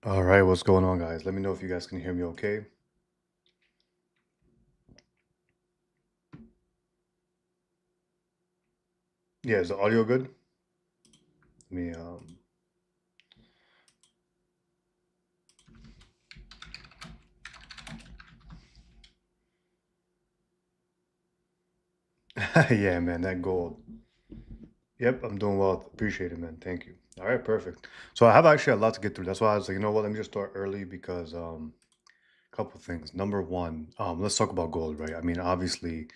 All right, what's going on, guys? Let me know if you guys can hear me okay. Yeah, is the audio good? Let me yeah, man, that gold. Yep, I'm doing well. Appreciate it, man. Thank you. All right, perfect. So I have actually a lot to get through. That's why I was like, you know what, let me just start early because a couple things. Number one, let's talk about gold, right? I mean, obviously,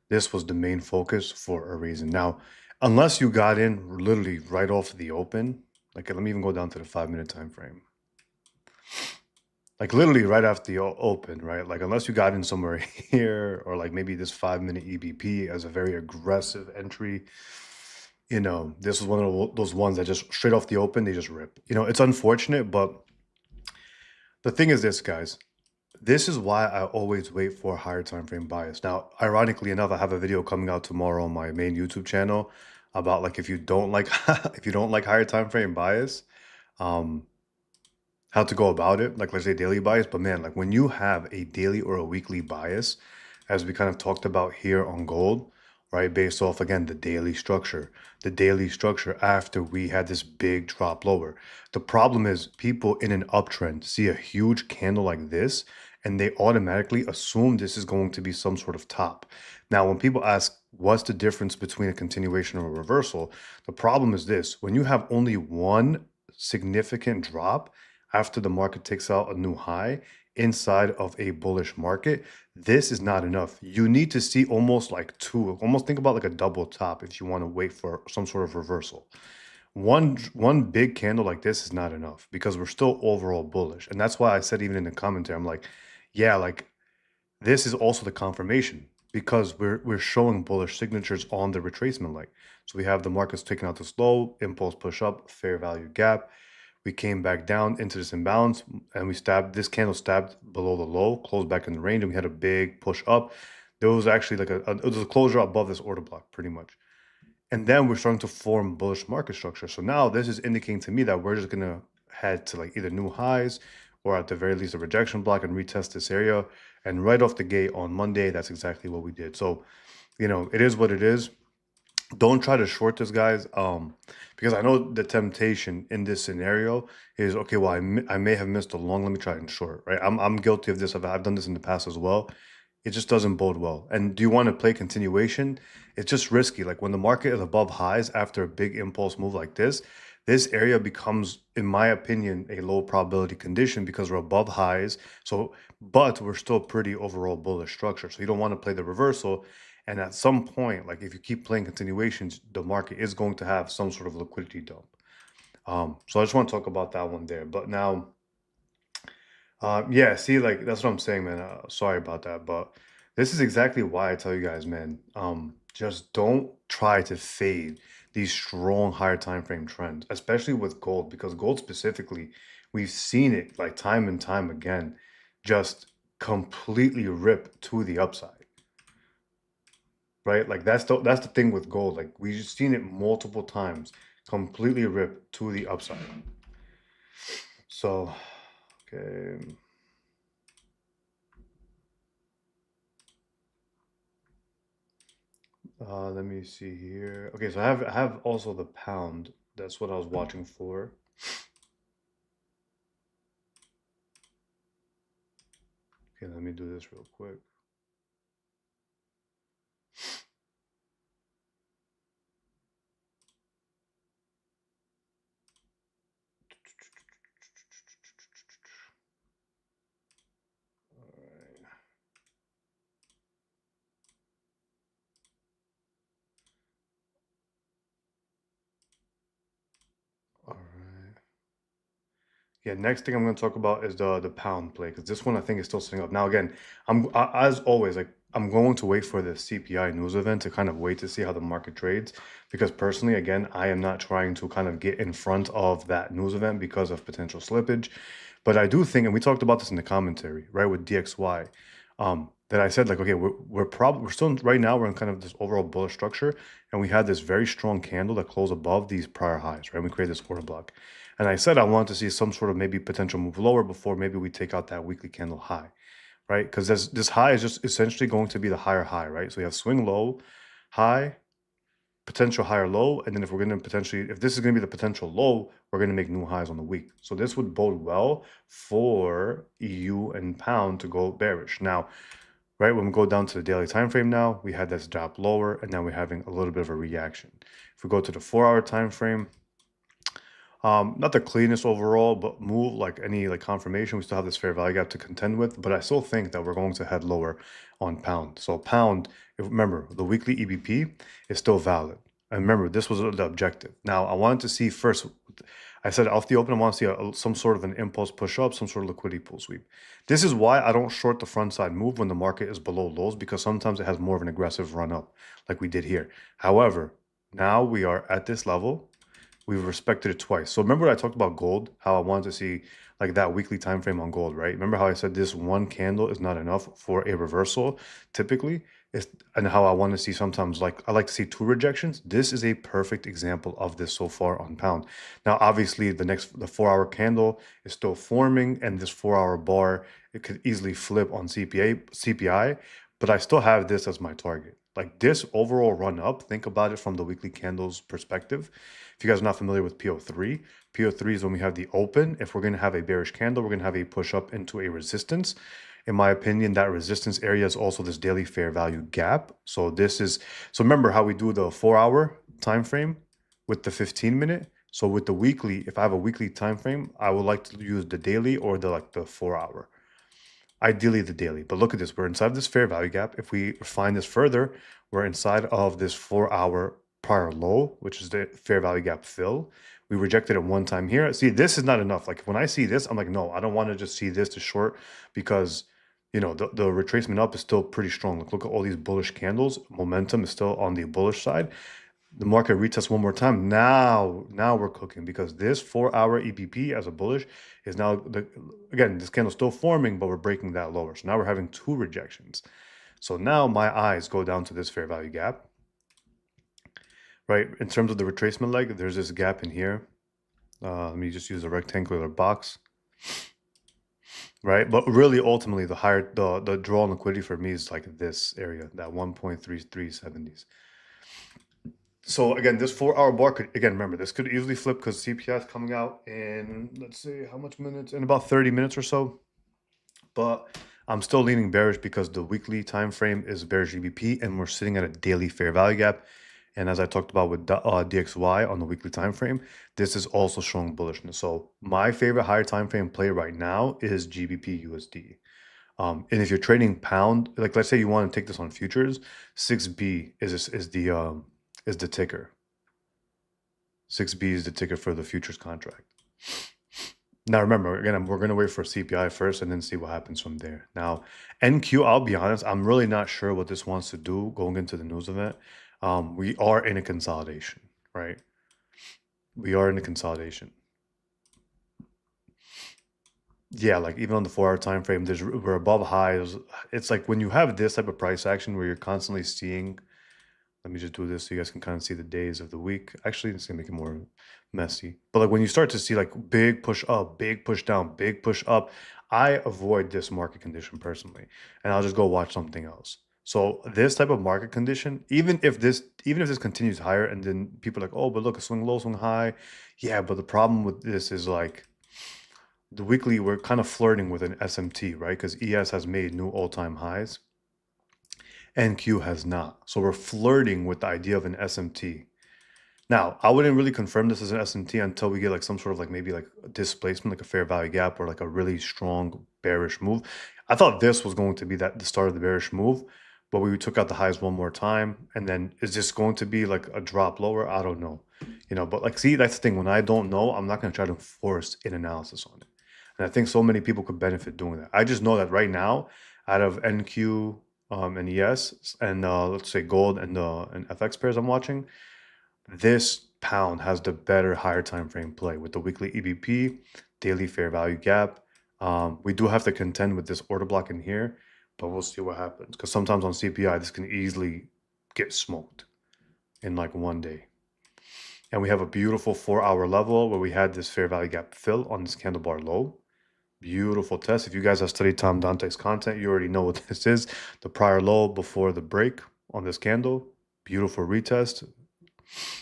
this was the main focus for a reason. Now, unless you got in literally right off the open, like let me even go down to the 5 minute time frame. Like literally right after the open, right? Like unless you got in somewhere here or like maybe this 5 minute EBP as a very aggressive entry, this is one of those ones that just straight off the open, they just rip. It's unfortunate, but the thing is this, guys. This is why I always wait for higher time frame bias. Now, ironically enough, I have a video coming out tomorrow on my main YouTube channel about like if you don't like if you don't like higher time frame bias, um, how to go about it, like let's say daily bias. But man, like when you have a daily or a weekly bias, as we kind of talked about here on gold, right, based off again the daily structure after we had this big drop lower. The problem is people in an uptrend see a huge candle like this and they automatically assume this is going to be some sort of top. Now, when people ask what's the difference between a continuation or a reversal, the problem is this: when you have only one significant drop after the market takes out a new high inside of a bullish market, this is not enough. You need to see almost like two, almost think about like a double top if you want to wait for some sort of reversal. One big candle like this is not enough because we're still overall bullish. And that's why I said even in the commentary, I'm like, yeah, like this is also the confirmation because we're showing bullish signatures on the retracement leg. So we have the markets taking out the low, impulse push up, fair value gap. We came back down into this imbalance and this candle stabbed below the low, closed back in the range, and we had a big push up. There was actually like it was a closure above this order block pretty much. And then we're starting to form bullish market structure. So now this is indicating to me that we're just gonna head to like either new highs or at the very least a rejection block and retest this area. And right off the gate on Monday, that's exactly what we did. So, it is what it is. Don't try to short this, guys, because I know the temptation in this scenario is, okay, well, I may have missed a long, let me try and short, right? I'm guilty of this. I've done this in the past as well. It just doesn't bode well. And do you want to play continuation? It's just risky. Like when the market is above highs after a big impulse move like this area becomes, in my opinion, a low probability condition because we're above highs. So, but we're still pretty overall bullish structure. So you don't want to play the reversal. And at some point, like if you keep playing continuations, the market is going to have some sort of liquidity dump. So I just want to talk about that one there. But now, yeah, see, like that's what I'm saying, man. Sorry about that, but this is exactly why I tell you guys, man. Just don't try to fade these strong higher time frame trends, especially with gold, because gold specifically, we've seen it like time and time again, just completely rip to the upside, right? Like that's the thing with gold. Like we've seen it multiple times, completely rip to the upside. So, okay. Let me see here. Okay, so I have also the pound. That's what I was watching for. Okay, let me do this real quick. All right. Yeah, next thing I'm going to talk about is the pound play because this one I think is still sitting up. Now again, as always, like I'm going to wait for the CPI news event to kind of wait to see how the market trades because personally, again, I am not trying to kind of get in front of that news event because of potential slippage. But I do think, and we talked about this in the commentary, right, with DXY, that I said like, okay, we're still right now we're in kind of this overall bullish structure, and we had this very strong candle that closed above these prior highs, right? We created this order block. And I said I want to see some sort of maybe potential move lower before maybe we take out that weekly candle high, right? Because this high is just essentially going to be the higher high, right? So you have swing low, high, potential higher low, and then if we're going to potentially, if this is going to be the potential low, we're going to make new highs on the week. So this would bode well for EU and pound to go bearish. Now, right, when we go down to the daily time frame now, we had this drop lower, and now we're having a little bit of a reaction. If we go to the 4-hour time frame, not the cleanest overall, but move like any like confirmation, we still have this fair value gap to contend with, but I still think that we're going to head lower on pound. So pound, remember, the weekly EBP is still valid. And remember, this was the objective. Now, I wanted to see first, I said off the open, I want to see some sort of an impulse push up, some sort of liquidity pool sweep. This is why I don't short the front side move when the market is below lows, because sometimes it has more of an aggressive run up like we did here. However, now we are at this level. We've respected it twice. So remember what I talked about gold, how I wanted to see like that weekly time frame on gold, right? Remember how I said this one candle is not enough for a reversal typically? And how I want to see sometimes, like I like to see 2 rejections. This is a perfect example of this so far on pound. Now, obviously the 4-hour candle is still forming, and this 4-hour bar, it could easily flip on CPI, but I still have this as my target. Like this overall run up, think about it from the weekly candles perspective. If you guys are not familiar with PO3, PO3 is when we have the open. If we're going to have a bearish candle, we're going to have a push up into a resistance. In my opinion, that resistance area is also this daily fair value gap. So remember how we do the 4-hour time frame with the 15-minute. So with the weekly, if I have a weekly time frame, I would like to use the daily or the 4-hour. Ideally the daily, but look at this. We're inside this fair value gap. If we refine this further, we're inside of this 4-hour prior low, which is the fair value gap fill. We rejected it one time here. See, this is not enough. Like when I see this, I'm like, no, I don't want to just see this to short, because the retracement up is still pretty strong. Look at all these bullish candles. Momentum is still on the bullish side. The market retests one more time. Now we're cooking, because this 4-hour EBP as a bullish is now, again, this candle still forming, but we're breaking that lower. So now we're having 2 rejections. So now my eyes go down to this fair value gap, right? In terms of the retracement leg, there's this gap in here. Let me just use a rectangular box, right? But really, ultimately, the draw on liquidity for me is like this area, that 1.3370s. So again, this 4-hour bar could, again, remember, this could easily flip because CPI is coming out in, let's see, how much minutes? In about 30 minutes or so. But I'm still leaning bearish because the weekly time frame is bearish GBP, and we're sitting at a daily fair value gap. And as I talked about with DXY on the weekly time frame, this is also showing bullishness. So my favorite higher time frame play right now is GBPUSD. And if you're trading pound, like let's say you want to take this on futures, 6B is the ticker. 6B is the ticker for the futures contract. Now remember, again, we're going to wait for CPI first and then see what happens from there. Now, NQ, I'll be honest, I'm really not sure what this wants to do going into the news event. We are in a consolidation, right? We are in a consolidation. Yeah, like even on the 4-hour time frame, we're above highs. It's like when you have this type of price action where you're constantly seeing, let me just do this so you guys can kind of see the days of the week. Actually, it's gonna make it more messy. But like when you start to see like big push up, big push down, big push up, I avoid this market condition personally, and I'll just go watch something else. So this type of market condition, even if this continues higher, and then people are like, oh, but look, a swing low, swing high. Yeah, but the problem with this is like the weekly, we're kind of flirting with an SMT, right? Because ES has made new all-time highs. NQ has not. So we're flirting with the idea of an SMT. Now, I wouldn't really confirm this as an SMT until we get like some sort of like maybe like a displacement, like a fair value gap or like a really strong bearish move. I thought this was going to be the start of the bearish move, but we took out the highs one more time. And then is this going to be like a drop lower? I don't know. But like, see, that's the thing. When I don't know, I'm not going to try to force an analysis on it. And I think so many people could benefit doing that. I just know that right now, out of NQ and ES and let's say gold and FX pairs I'm watching, this pound has the better higher time frame play with the weekly EBP, daily fair value gap. We do have to contend with this order block in here, but we'll see what happens. Because sometimes on CPI, this can easily get smoked in like one day. And we have a beautiful 4-hour level where we had this fair value gap fill on this candle bar low. Beautiful test. If you guys have studied Tom Dante's content, you already know what this is. The prior low before the break on this candle. Beautiful retest.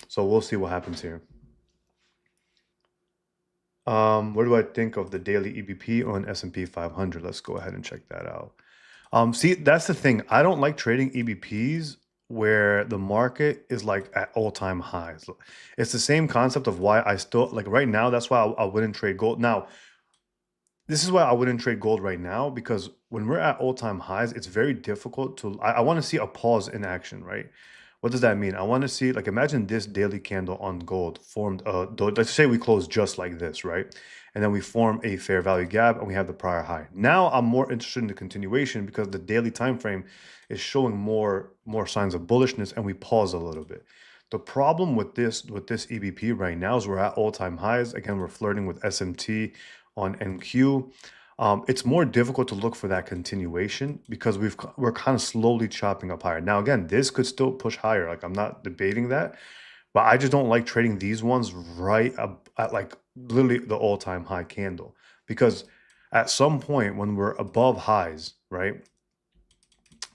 So we'll see what happens here. What do I think of the daily EBP on S&P 500? Let's go ahead and check that out. See, that's the thing. I don't like trading EBPs where the market is like at all-time highs. It's the same concept of why I still like right now. That's why I wouldn't trade gold. Now, this is why I wouldn't trade gold right now, because when we're at all-time highs, it's very difficult to, I want to see a pause in action, right? What does that mean? I want to see, like, imagine this daily candle on gold formed, let's say we close just like this, right? And then we form a fair value gap and we have the prior high. Now I'm more interested in the continuation because the daily time frame is showing more signs of bullishness and we pause a little bit. The problem with this EBP right now is we're at all-time highs. Again, we're flirting with SMT on NQ. It's more difficult to look for that continuation because we're kind of slowly chopping up higher. Now, again, this could still push higher. Like, I'm not debating that, but I just don't like trading these ones right up at like literally the all-time high candle, because at some point when we're above highs, right,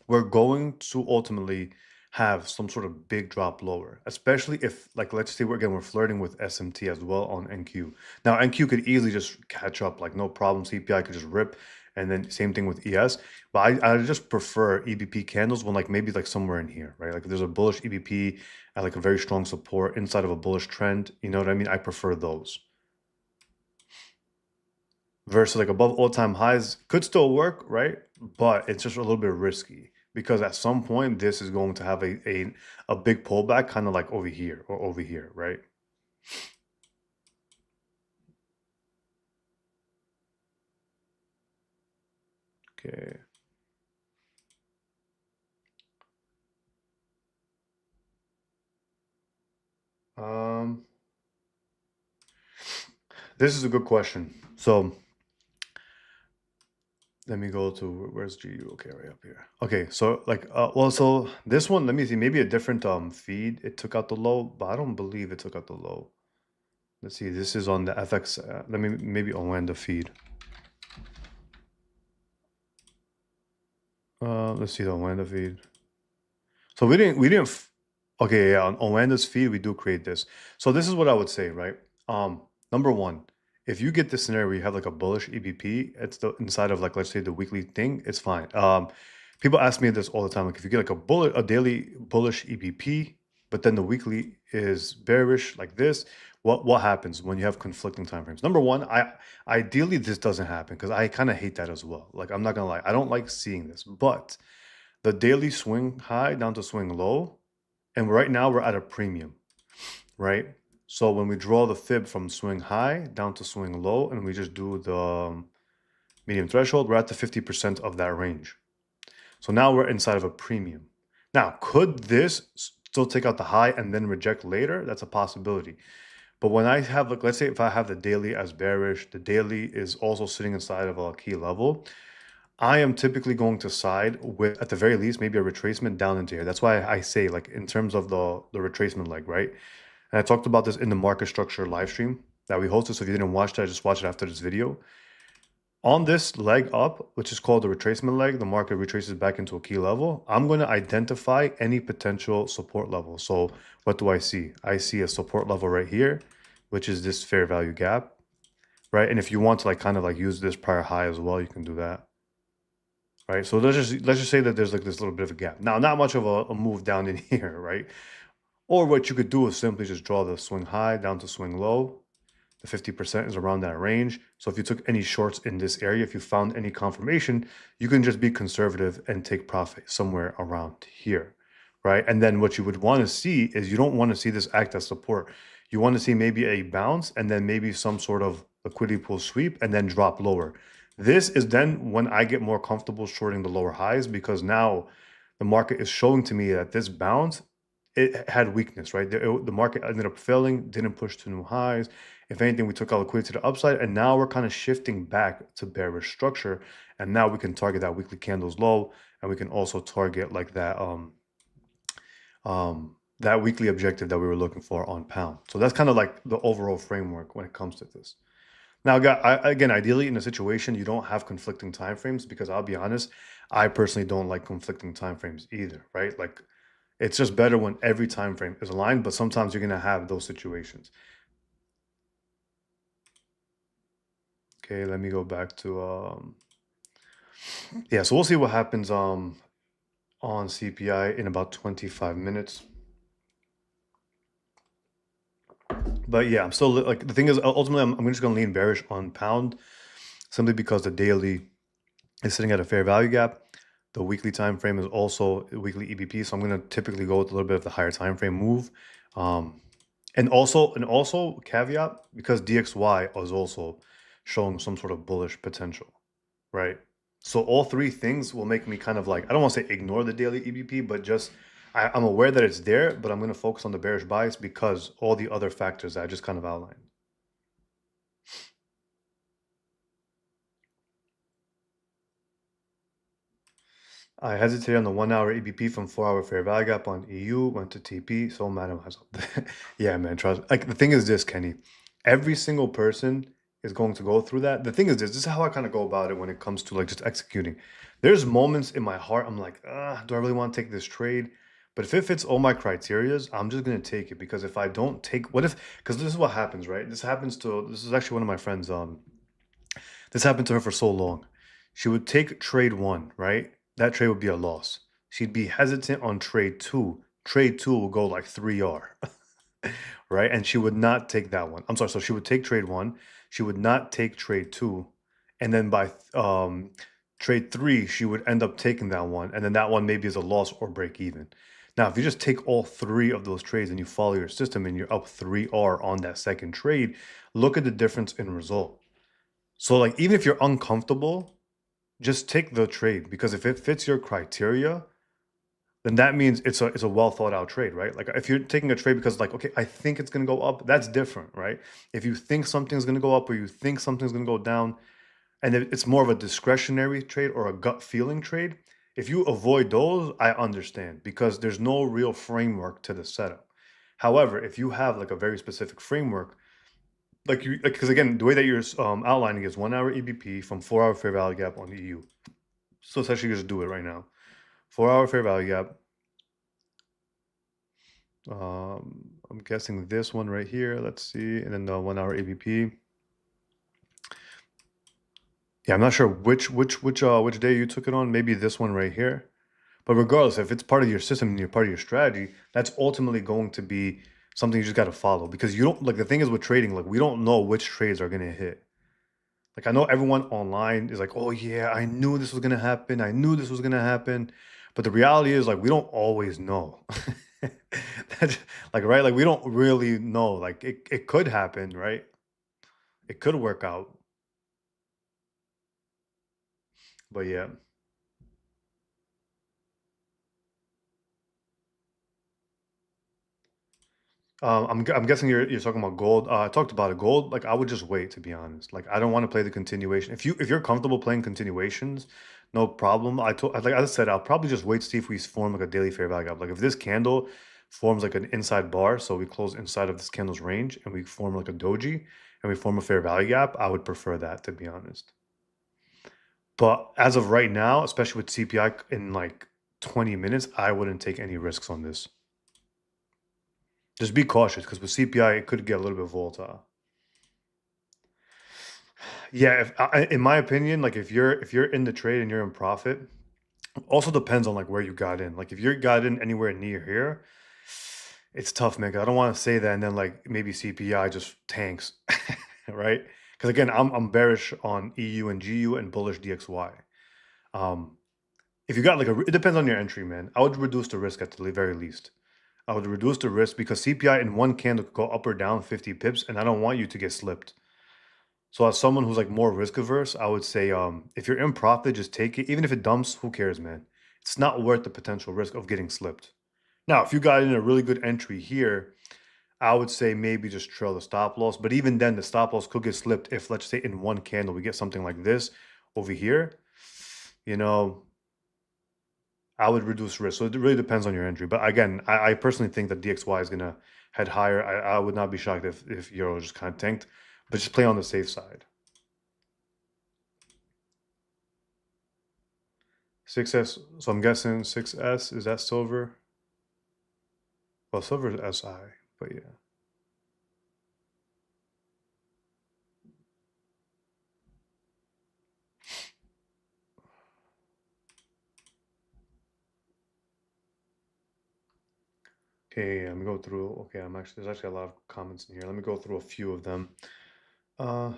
we're going to ultimately have some sort of big drop lower, especially if, like, let's say we're flirting with SMT as well on NQ. Now, NQ could easily just catch up, like no problem. CPI could just rip, and then same thing with ES. But I just prefer EBP candles when like maybe like somewhere in here, right? Like if there's a bullish EBP at like a very strong support inside of a bullish trend, you know what I mean? I prefer those. Versus like above all-time highs could still work, right? But it's just a little bit risky because at some point this is going to have a big pullback, kind of like over here or over here, right? Okay. Um, this is a good question. So let me go to where's GU? Okay, right up here. Okay, so like well, so this one, let me see, maybe a different feed. It took out the low, but I don't believe it took out the low. Let's see, this is on the FX. Let me maybe unwind the feed. Let's see the unwind the feed. So okay, yeah, on Wanda's feed, we do create this. So this is what I would say, right? Number one, if you get this scenario where you have like a bullish EBP, it's the inside of like, let's say the weekly thing, it's fine. People ask me this all the time. Like if you get like a daily bullish EBP, but then the weekly is bearish like this, what happens when you have conflicting time frames? Number one, ideally this doesn't happen because I kind of hate that as well. Like I'm not gonna lie, I don't like seeing this, but the daily swing high down to swing low, and right now we're at a premium, right? So when we draw the fib from swing high down to swing low and we just do the medium threshold, we're at the 50% of that range. So now we're inside of a premium. Now, could this still take out the high and then reject later? That's a possibility. But when I have, like, let's say if I have the daily as bearish, the daily is also sitting inside of a key level, I am typically going to side with, at the very least, maybe a retracement down into here. That's why I say, like, in terms of the retracement leg, right? And I talked about this in the market structure live stream that we hosted. So if you didn't watch that, just watch it after this video. On this leg up, which is called the retracement leg, the market retraces back into a key level. I'm going to identify any potential support level. So what do I see? I see a support level right here, which is this fair value gap, right? And if you want to like kind of like use this prior high as well, you can do that. Right, so let's just say that there's like this little bit of a gap. Now, not much of a move down in here, right? Or what you could do is simply just draw the swing high down to swing low. The 50% is around that range. So if you took any shorts in this area, if you found any confirmation, you can just be conservative and take profit somewhere around here, right? And then what you would want to see is you don't want to see this act as support. You want to see maybe a bounce and then maybe some sort of liquidity pool sweep and then drop lower. This is then when I get more comfortable shorting the lower highs because now the market is showing to me that this bounce, it had weakness, right? The market ended up failing, didn't push to new highs. If anything, we took our liquidity to the upside, and now we're kind of shifting back to bearish structure. And now we can target that weekly candles low, and we can also target like that that weekly objective that we were looking for on pound. So that's kind of like the overall framework when it comes to this. Now, again, ideally in a situation you don't have conflicting timeframes, because I'll be honest, I personally don't like conflicting timeframes either, right? Like, it's just better when every time frame is aligned, but sometimes you're gonna have those situations. Okay, let me go back to yeah, so we'll see what happens on CPI in about 25 minutes. But yeah, I'm still like, the thing is, ultimately I'm just gonna lean bearish on pound, simply because the daily is sitting at a fair value gap. The weekly time frame is also a weekly EBP, so I'm going to typically go with a little bit of the higher time frame move. And also caveat, because DXY is also showing some sort of bullish potential, right? So all three things will make me kind of like, I don't want to say ignore the daily EBP, but just I'm aware that it's there, but I'm going to focus on the bearish bias because all the other factors that I just kind of outlined. I hesitated on the 1 hour EBP from 4 hour fair value gap on EU, went to TP, so mad at myself. Yeah, man, trust. Like, the thing is this, Kenny. Every single person is going to go through that. The thing is this is how I kind of go about it when it comes to like just executing. There's moments in my heart I'm like, do I really want to take this trade? But if it fits all my criterias, I'm just gonna take it, because if I don't take, what if, because this is what happens, right? This is actually one of my friends, this happened to her for so long. She would take trade one, right? That trade would be a loss. She'd be hesitant on trade two. Trade two will go like 3R, right? And she would not take that one. I'm sorry. So she would take trade one. She would not take trade two. And then by trade three, she would end up taking that one. And then that one maybe is a loss or break even. Now, if you just take all three of those trades and you follow your system and you're up 3R on that second trade, look at the difference in result. So like, even if you're uncomfortable, just take the trade, because if it fits your criteria, then that means it's a well thought out trade, right? Like, if you're taking a trade because like, okay, I think it's gonna go up, that's different, right? If you think something's gonna go up or you think something's gonna go down, and it's more of a discretionary trade or a gut feeling trade, if you avoid those, I understand, because there's no real framework to the setup. However, if you have like a very specific framework, like you, like, because again, the way that you're outlining is 1 hour EBP from 4 hour fair value gap on the EU. So let's actually just do it right now. 4 hour fair value gap. I'm guessing this one right here. Let's see, and then the 1 hour EBP. Yeah, I'm not sure which day you took it on. Maybe this one right here. But regardless, if it's part of your system and you're part of your strategy, that's ultimately going to be something you just got to follow, because you don't, like, the thing is with trading, like, we don't know which trades are going to hit. Like, I know everyone online is like, oh yeah, I knew this was gonna happen. I knew this was gonna happen. But the reality is, like, we don't always know. That's, like, right? Like, we don't really know. Like, it could happen, right? It could work out. But yeah. I'm guessing you're talking about gold. I talked about it. Gold, like, I would just wait, to be honest. Like, I don't want to play the continuation. If you're comfortable playing continuations, no problem. Like I said, I'll probably just wait to see if we form like a daily fair value gap. Like, if this candle forms like an inside bar, so we close inside of this candle's range and we form like a doji and we form a fair value gap, I would prefer that, to be honest. But as of right now, especially with CPI in like 20 minutes, I wouldn't take any risks on this. Just be cautious, because with CPI, it could get a little bit volatile. Yeah, in my opinion, like, if you're in the trade and you're in profit, also depends on like where you got in. Like, if you got in anywhere near here, it's tough, man. 'Cause I don't want to say that and then like maybe CPI just tanks, right? Because again, I'm bearish on EU and GU and bullish DXY. Um, if you got like it depends on your entry, man. I would reduce the risk at the very least. I would reduce the risk, because CPI in one candle could go up or down 50 pips, and I don't want you to get slipped. So as someone who's like more risk averse, I would say, if you're in profit, just take it. Even if it dumps, who cares, man? It's not worth the potential risk of getting slipped. Now, if you got in a really good entry here, I would say maybe just trail the stop loss. But even then, the stop loss could get slipped if, let's say, in one candle we get something like this over here. You know, I would reduce risk. So it really depends on your entry. But again, I personally think that DXY is gonna head higher. I would not be shocked if Euro just kind of tanked, but just play on the safe side. 6S. So I'm guessing 6S, is that silver? Well, silver is SI, but yeah. Okay, let me go through. Okay, there's actually a lot of comments in here. Let me go through a few of them. Uh,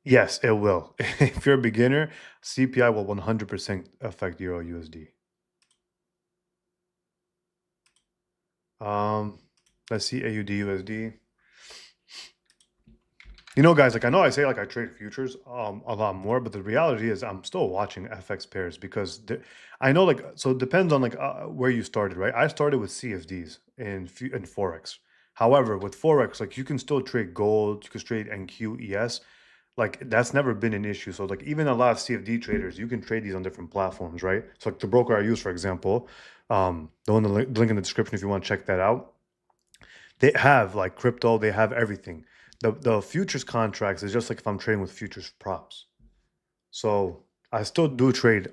yes, it will. If you're a beginner, CPI will 100% affect Euro USD. Um, let's see AUD USD. You know, guys, like I know I say like I trade futures a lot more, but the reality is I'm still watching FX pairs because I know like so it depends on like where you started, right? I started with CFDs in forex. However, with forex, like you can still trade gold, you can trade NQES. Like that's never been an issue. So like even a lot of CFD traders, you can trade these on different platforms, right? So like the broker I use, for example, the link in the description if you want to check that out. They have like crypto, they have everything. The futures contracts is just like if I'm trading with futures props. So I still do trade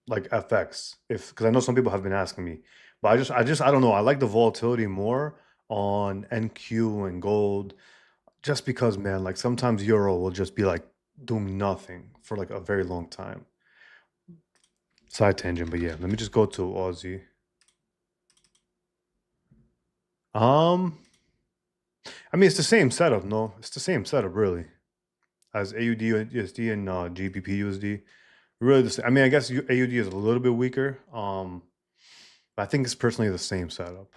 like FX if because I know some people have been asking me, but I don't know. I like the volatility more on NQ and gold just because man, like sometimes euro will just be like doing nothing for like a very long time. Side tangent, but yeah, let me just go to Aussie. Um, I mean it's the same setup, no? It's the same setup really. As AUD USD and GBP USD. Really, I mean, I guess AUD is a little bit weaker. But I think it's personally the same setup.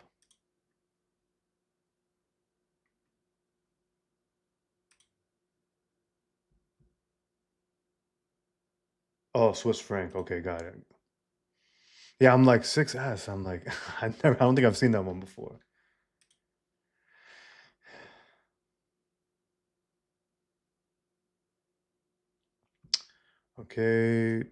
Oh, Swiss franc. Okay, got it. Yeah, I'm like 6S. I'm like, I don't think I've seen that one before. Okay.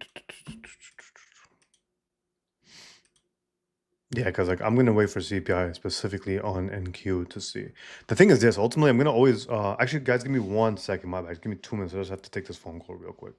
Yeah, because like I'm gonna wait for CPI specifically on NQ to see. The thing is this, ultimately I'm gonna always actually guys give me 1 second, my bad. Give me 2 minutes. I just have to take this phone call real quick.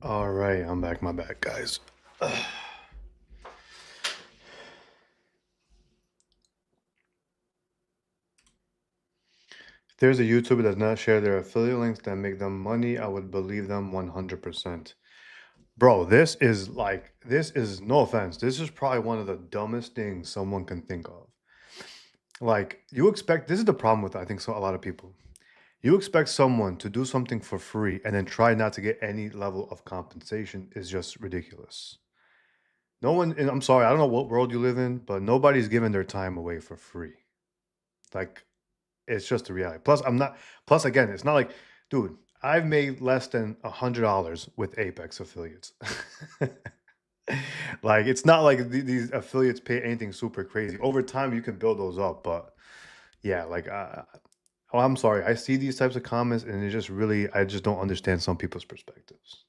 All right, I'm back. My bad, guys. If there's a YouTuber that does not share their affiliate links that make them money, I would believe them 100%. Bro, this is no offense. This is probably one of the dumbest things someone can think of. Like, you expect, this is the problem with, I think, so a lot of people. You expect someone to do something for free and then try not to get any level of compensation is just ridiculous. No one, and I'm sorry, I don't know what world you live in, but nobody's giving their time away for free. Like, it's just the reality. Plus again, it's not like, dude, I've made less than $100 with Apex affiliates. Like, it's not like these affiliates pay anything super crazy. Over time, you can build those up, but yeah, like, oh, I'm sorry. I see these types of comments, and it just really, I just don't understand some people's perspectives.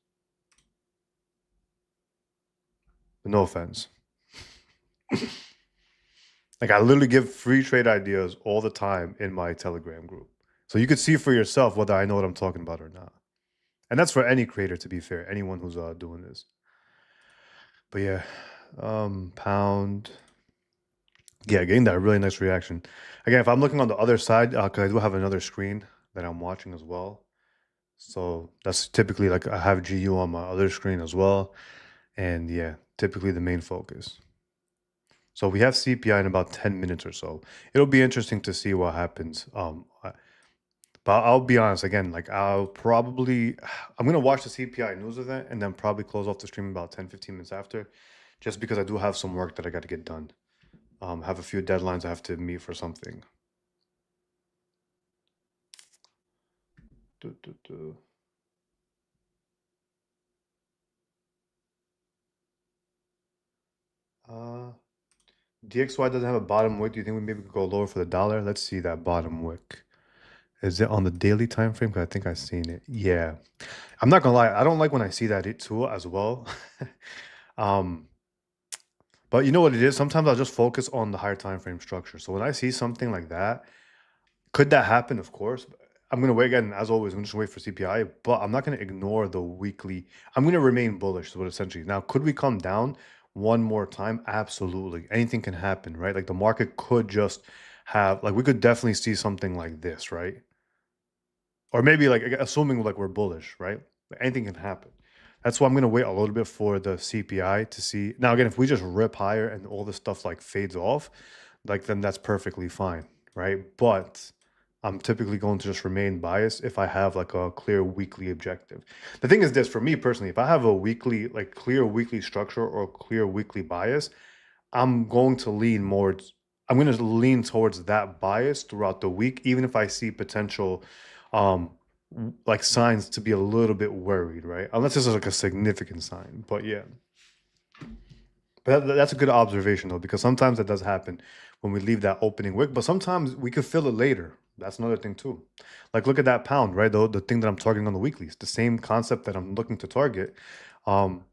No offense. Like, I literally give free trade ideas all the time in my Telegram group. So you could see for yourself whether I know what I'm talking about or not. And that's for any creator, to be fair, anyone who's doing this. But yeah, pound. Yeah, getting that really nice reaction. Again, if I'm looking on the other side, because I do have another screen that I'm watching as well. So that's typically like I have GU on my other screen as well. And yeah, typically the main focus. So we have CPI in about 10 minutes or so. It'll be interesting to see what happens. But I'll be honest again, like I'm gonna watch the CPI news event and then probably close off the stream about 10, 15 minutes after, just because I do have some work that I got to get done. Have a few deadlines I have to meet for something. Do, do, do. DXY doesn't have a bottom wick. Do you think we maybe could go lower for the dollar? Let's see that bottom wick. Is it on the daily time frame? Because I think I've seen it. Yeah. I'm not gonna lie, I don't like when I see that it too as well. um, but you know what it is? Sometimes I'll just focus on the higher time frame structure. So when I see something like that, could that happen? Of course. I'm gonna wait again, as always. I'm just gonna wait for CPI, but I'm not gonna ignore the weekly. I'm gonna remain bullish. So essentially, now could we come down one more time? Absolutely. Anything can happen, right? Like the market could just have, like, we could definitely see something like this, right? Or maybe like assuming like we're bullish, right? Anything can happen. That's why I'm gonna wait a little bit for the CPI to see. Now again, if we just rip higher and all this stuff like fades off, like then that's perfectly fine, right? But I'm typically going to just remain biased if I have like a clear weekly objective. The thing is this, for me personally, if I have a weekly, like clear weekly structure or clear weekly bias, I'm going to lean more. I'm going to lean towards that bias throughout the week, even if I see potential, um, like signs to be a little bit worried, right? Unless this is like a significant sign. But yeah, but that's a good observation though, because sometimes that does happen when we leave that opening wick. But sometimes we could feel it later. That's another thing too. Like look at that pound, right? The thing that I'm targeting on the weekly, it's the same concept that I'm looking to target,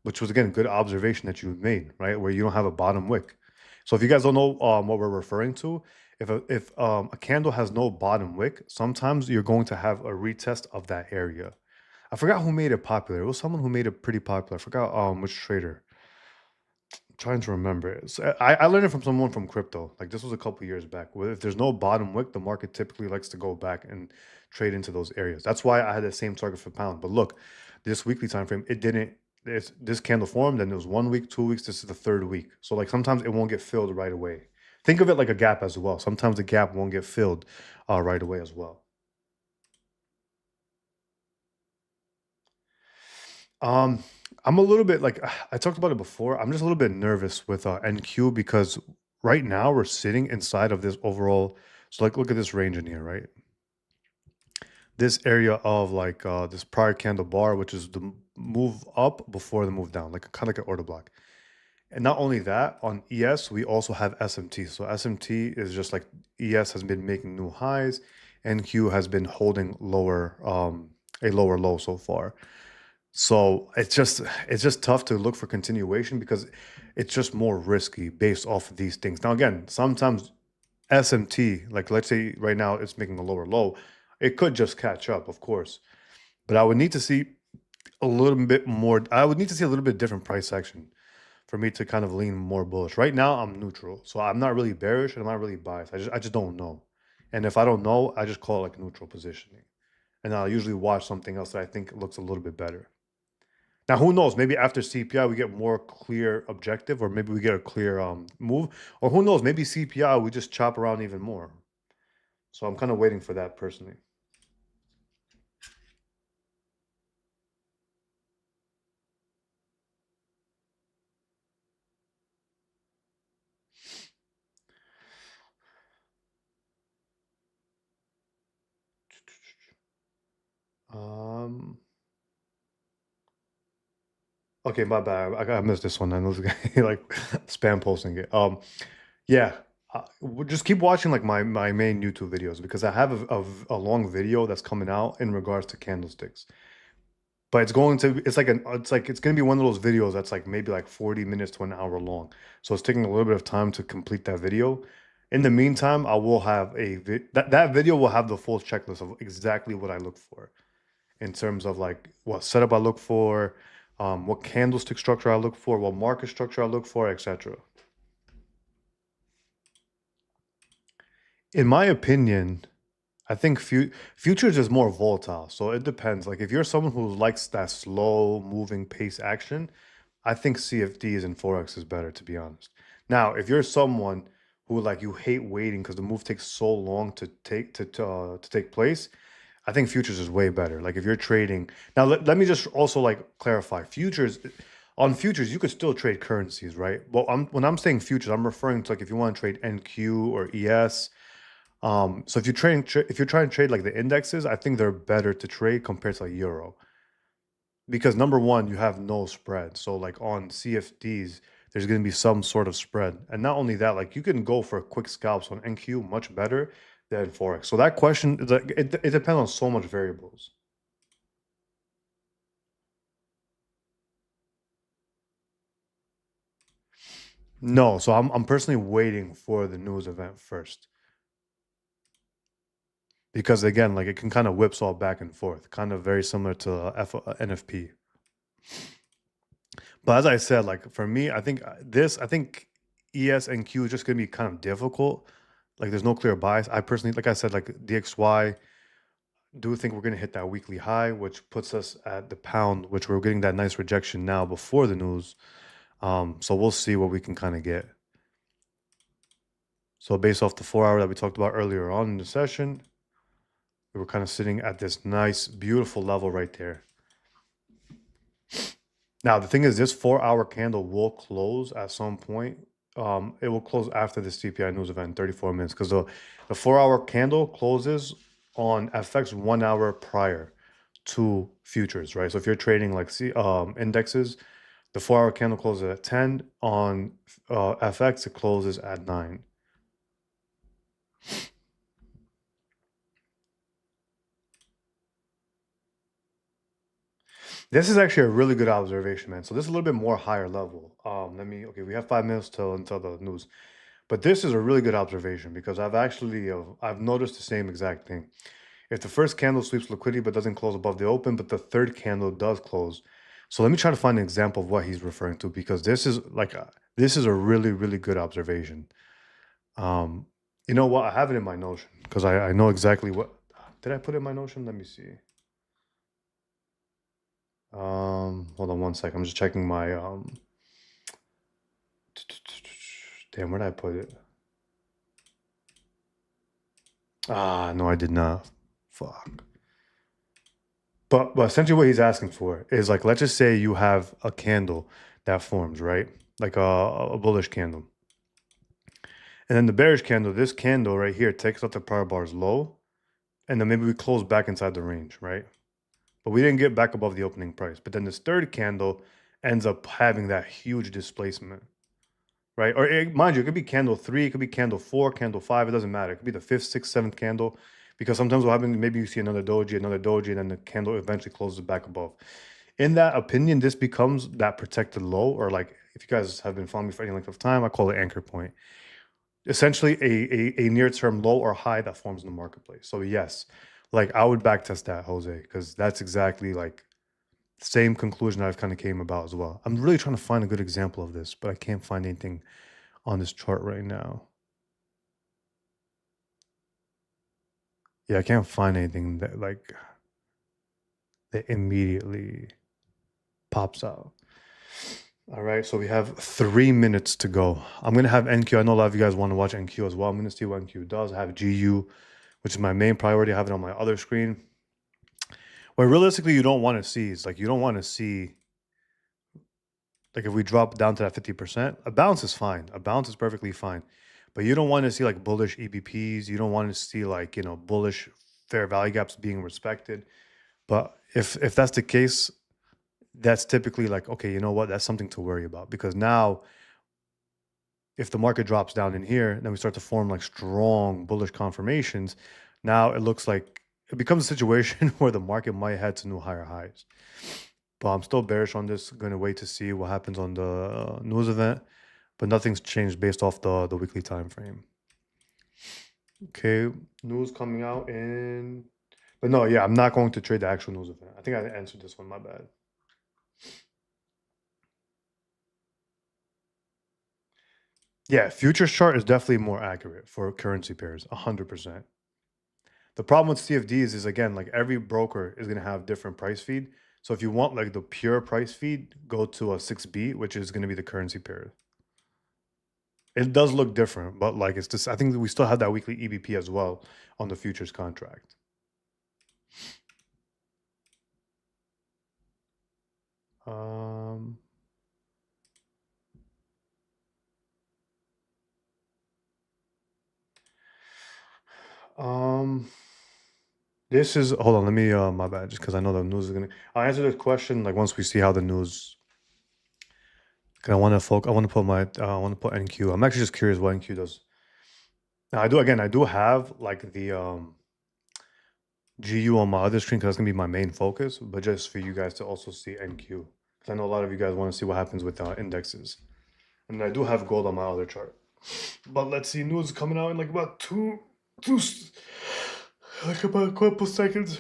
which was again good observation that you made, right? Where you don't have a bottom wick. So if you guys don't know what we're referring to, if a candle has no bottom wick, sometimes you're going to have a retest of that area. I forgot who made it popular. It was someone who made it pretty popular. I forgot which trader. Trying to remember it. So I learned it from someone from crypto. Like this was a couple years back. Where if there's no bottom wick, the market typically likes to go back and trade into those areas. That's why I had the same target for pound. But look, this weekly time frame, it didn't. This candle formed, and it was 1 week, 2 weeks. This is the third week. So like sometimes it won't get filled right away. Think of it like a gap as well. Sometimes the gap won't get filled right away as well. Um, I'm a little bit like I talked about it before. I'm just a little bit nervous with NQ because right now we're sitting inside of this overall. So like, look at this range in here, right? This area of like this prior candle bar, which is the move up before the move down, like kind of like an order block. And not only that, on ES we also have SMT. So SMT is just like ES has been making new highs, NQ has been holding lower, a lower low so far. So it's just tough to look for continuation because it's just more risky based off of these things. Now again, sometimes SMT, like let's say right now it's making a lower low, it could just catch up, of course. But I would need to see a little bit more. I would need to see a little bit different price action for me to kind of lean more bullish. Right now, I'm neutral, so I'm not really bearish and I'm not really biased. I just don't know, and if I don't know, I just call it like neutral positioning, and I'll usually watch something else that I think looks a little bit better. Now, who knows? Maybe after CPI we get more clear objective, or maybe we get a clear move, or who knows? Maybe CPI we just chop around even more. So I'm kind of waiting for that personally. Um. Okay, my bad. I missed this one. I know this guy like spam posting it. Yeah. Just keep watching like my main YouTube videos because I have a long video that's coming out in regards to candlesticks. But it's gonna be one of those videos that's like maybe like 40 minutes to an hour long. So it's taking a little bit of time to complete that video. In the meantime, I will have that video will have the full checklist of exactly what I look for in terms of like what setup I look for, what candlestick structure I look for, what market structure I look for, etc. In my opinion, I think futures is more volatile, so it depends. Like if you're someone who likes that slow moving pace action, I think CFDs and forex is better, to be honest. Now, if you're someone who like you hate waiting because the move takes so long to take place, I think futures is way better. Like if you're trading now, let me just also like clarify futures. On futures, you could still trade currencies, right? Well, when I'm saying futures, I'm referring to like if you want to trade NQ or ES. So if if you're trying to trade like the indexes, I think they're better to trade compared to like euro because number one, you have no spread. So like on CFDs, there's going to be some sort of spread, and not only that, like you can go for quick scalps on NQ much better than forex. So that question, it depends on so much variables. No, so I'm personally waiting for the news event first because again, like it can kind of whipsaw back and forth, kind of very similar to NFP. But as I said, like for me, I think ES and Q is just gonna be kind of difficult. Like there's no clear bias. I personally, like I said, like DXY do think we're gonna hit that weekly high, which puts us at the pound, which we're getting that nice rejection now before the news. So we'll see what we can kind of get. So based off the 4 hour that we talked about earlier on in the session, we were kind of sitting at this nice, beautiful level right there. Now, the thing is, this 4 hour candle will close at some point. It will close after the CPI news event in 34 minutes because the 4 hour candle closes on FX 1 hour prior to futures, right? So if you're trading like indexes, the 4 hour candle closes at 10. On FX, it closes at 9. This is actually a really good observation, man. So this is a little bit more higher level. Okay, we have 5 minutes until the news. But this is a really good observation because I've noticed the same exact thing. If the first candle sweeps liquidity but doesn't close above the open, but the third candle does close. So let me try to find an example of what he's referring to because this is a really, really good observation. Um, you know what? I have it in my Notion because I know exactly what did I put in my Notion? Let me see. Hold on one sec. I'm just checking my damn, where did I put it? Ah, no, I did not. Fuck. But essentially what he's asking for is like let's just say you have a candle that forms, right? Like a bullish candle. And then the bearish candle, this candle right here takes out the power bars low, and then maybe we close back inside the range, right? But we didn't get back above the opening price. But then this third candle ends up having that huge displacement, right? Or mind you, it could be candle 3, it could be candle 4, candle 5, it doesn't matter. It could be the 5th, 6th, 7th candle. Because sometimes what happens, maybe you see another doji, and then the candle eventually closes back above. In that opinion, this becomes that protected low, or like if you guys have been following me for any length of time, I call it anchor point. Essentially a near-term low or high that forms in the marketplace. So yes, like I would backtest that, Jose, because that's exactly like Same conclusion I've kind of came about as well. I'm really trying to find a good example of this, but I can't find anything on this chart right now. Yeah, I can't find anything that like that immediately pops out. All right, so we have 3 minutes to go. I'm gonna have NQ. I know a lot of you guys want to watch NQ as well. I'm gonna see what NQ does. I have GU, which is my main priority. I have it on my other screen. What realistically you don't want to see is like you don't want to see like if we drop down to that 50%, a bounce is fine. A bounce is perfectly fine. But you don't want to see like bullish EBPs. You don't want to see like, you know, bullish fair value gaps being respected. But if that's the case, that's typically like, okay, you know what? That's something to worry about, because now if the market drops down in here, then we start to form like strong bullish confirmations. Now it looks like it becomes a situation where the market might head to new higher highs. But I'm still bearish on this. Going to wait to see what happens on the news event. But nothing's changed based off the weekly time frame. Okay, news coming out in... But no, yeah, I'm not going to trade the actual news event. I think I answered this one, my bad. Yeah, futures chart is definitely more accurate for currency pairs, 100%. The problem with CFDs is, again, like every broker is going to have different price feed. So if you want like the pure price feed, go to a 6B, which is going to be the currency pair. It does look different, but like it's just, I think we still have that weekly EBP as well on the futures contract. This is, hold on, let me, my bad, just because I know the news is gonna, I'll answer this question like once we see how the news, because I want to put my, I want to put NQ. I'm actually just curious what NQ does. Now I do have like the GU on my other screen because that's gonna be my main focus, but just for you guys to also see NQ, because I know a lot of you guys want to see what happens with indexes. And I do have gold on my other chart. But let's see, news coming out in like about like about a couple seconds.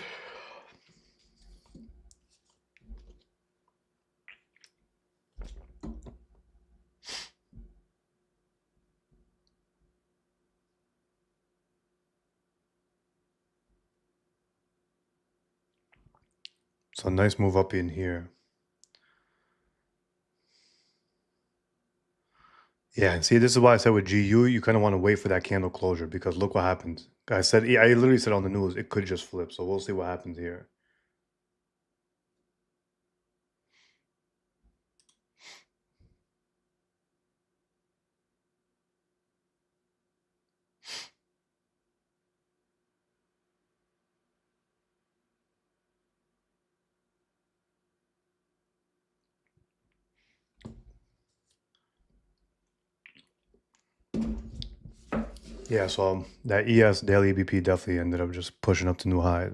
So a nice move up in here. Yeah, and see, this is why I said with GU, you kind of want to wait for that candle closure, because look what happened. I literally said on the news, it could just flip. So we'll see what happens here. Yeah, so that ES daily BP definitely ended up just pushing up to new highs.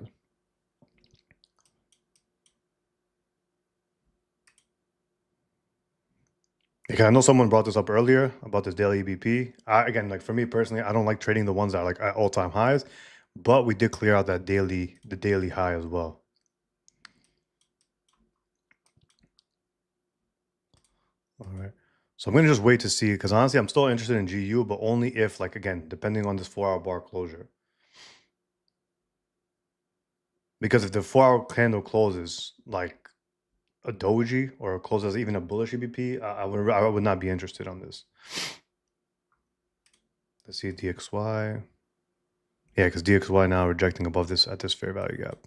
Okay, I know someone brought this up earlier about this daily BP. Again, like for me personally, I don't like trading the ones that are like at all-time highs, but we did clear out that the daily high as well. All right. So I'm gonna just wait to see, because honestly, I'm still interested in GU, but only if, like, again, depending on this 4-hour bar closure. Because if the 4-hour candle closes like a doji or closes even a bullish EBP, I would not be interested on this. Let's see DXY. Yeah, because DXY now rejecting above this at this fair value gap.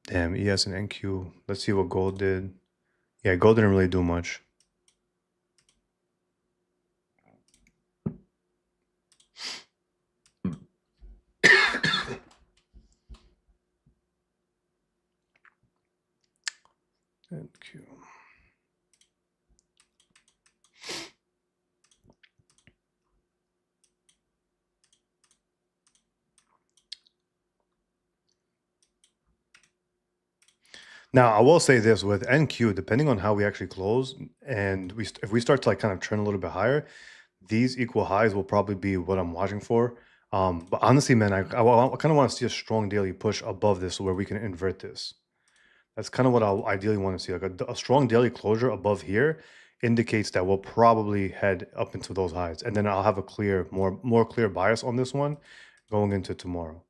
Damn, ES and NQ. Let's see what gold did. Yeah, gold didn't really do much. NQ. Now, I will say this with NQ, depending on how we actually close, and if we start to like kind of trend a little bit higher, these equal highs will probably be what I'm watching for. But honestly, man, I kind of want to see a strong daily push above this where we can invert this. That's kind of what I ideally want to see. Like a strong daily closure above here indicates that we'll probably head up into those highs, and then I'll have a clear, more clear bias on this one going into tomorrow.